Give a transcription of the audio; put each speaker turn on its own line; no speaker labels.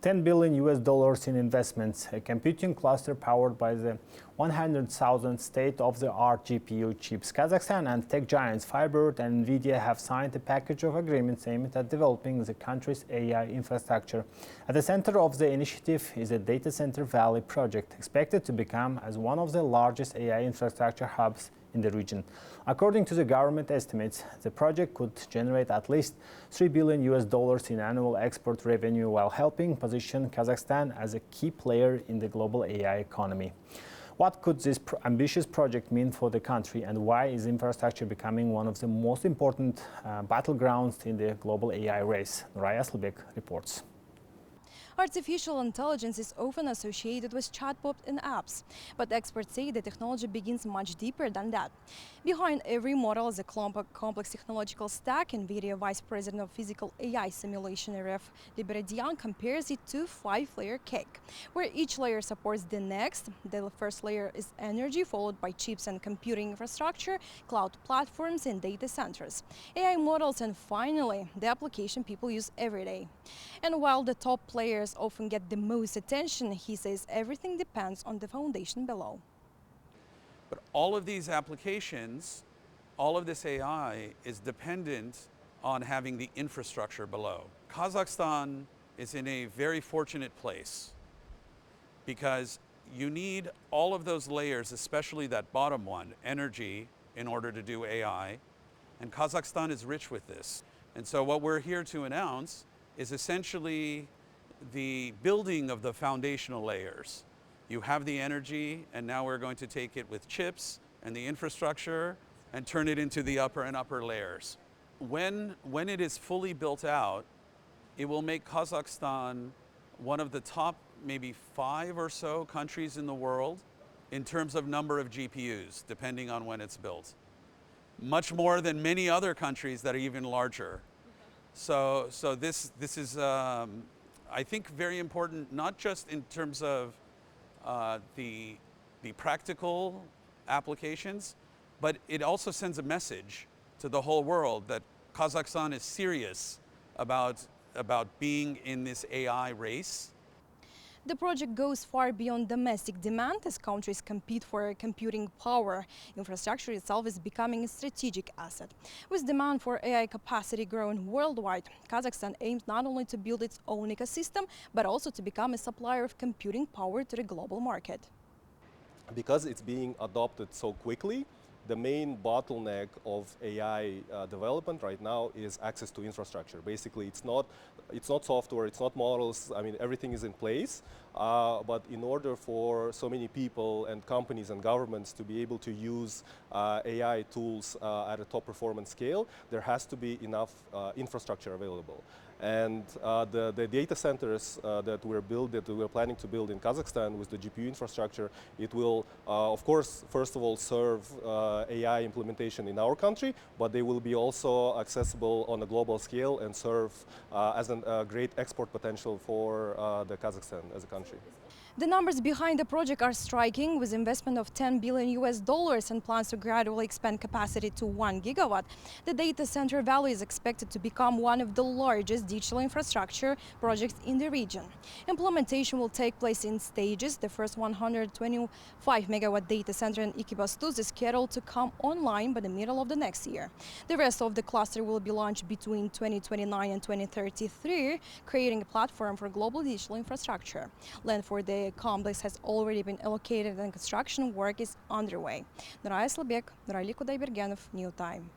10 billion US dollars in investments, a computing cluster powered by the 100,000 state-of-the-art GPU chips. Kazakhstan and tech giants Firebird and Nvidia have signed a package of agreements aimed at developing the country's AI infrastructure. At the center of the initiative is a data center valley project, expected to become as one of the largest AI infrastructure hubs in the region. According to the government estimates, the project could generate at least 3 billion US dollars in annual export revenue while helping position Kazakhstan as a key player in the global AI economy. What could this ambitious project mean for the country, and why is infrastructure becoming one of the most important battlegrounds in the global AI race? Nuray Aslbek reports.
Artificial intelligence is often associated with chatbots and apps, but experts say the technology begins much deeper than that. Behind every model is a complex technological stack. NVIDIA Vice President of Physical AI Simulation RF Liberadian compares it to a 5-layer cake, where each layer supports the next. The first layer is energy, followed by chips and computing infrastructure, cloud platforms and data centers, AI models, and finally, the application people use every day. And while the top players often get the most attention, he says everything depends on the foundation below.
But all of these applications, all of this AI is dependent on having the infrastructure below. Kazakhstan is in a very fortunate place because you need all of those layers, especially that bottom one, energy, in order to do AI. And Kazakhstan is rich with this. And so what we're here to announce is essentially the building of the foundational layers. You have the energy, and now we're going to take it with chips and the infrastructure and turn it into the upper and upper layers. When it is fully built out, it will make Kazakhstan one of the top maybe 5 or so countries in the world in terms of number of GPUs, depending on when it's built. Much more than many other countries that are even larger. So this is, I think, very important, not just in terms of the practical applications, but it also sends a message to the whole world that Kazakhstan is serious about being in this AI race.
The project goes far beyond domestic demand as countries compete for computing power. Infrastructure itself is becoming a strategic asset. With demand for AI capacity growing worldwide, Kazakhstan aims not only to build its own ecosystem, but also to become a supplier of computing power to the global market.
Because it's being adopted so quickly, the main bottleneck of AI development right now is access to infrastructure. Basically, it's not software, it's not models. I mean, everything is in place. But in order for so many people and companies and governments to be able to use AI tools at a top performance scale, there has to be enough infrastructure available. And the data centers that we're planning to build in Kazakhstan with the GPU infrastructure, it will, of course, first of all, serve AI implementation in our country, but they will be also accessible on a global scale and serve as a great export potential for the Kazakhstan as a country.
The numbers behind the project are striking, with investment of 10 billion US dollars and plans to gradually expand capacity to 1 gigawatt. The data center valley is expected to become one of the largest digital infrastructure projects in the region. Implementation will take place in stages. The first 125 megawatt data center in Ekibastuz is scheduled to come online by the middle of the next year. The rest of the cluster will be launched between 2029 and 2033, creating a platform for global digital infrastructure. Land for the complex has already been allocated and construction work is underway. Nuray Aslbek, Nuray Kudaybirgenov, New Time.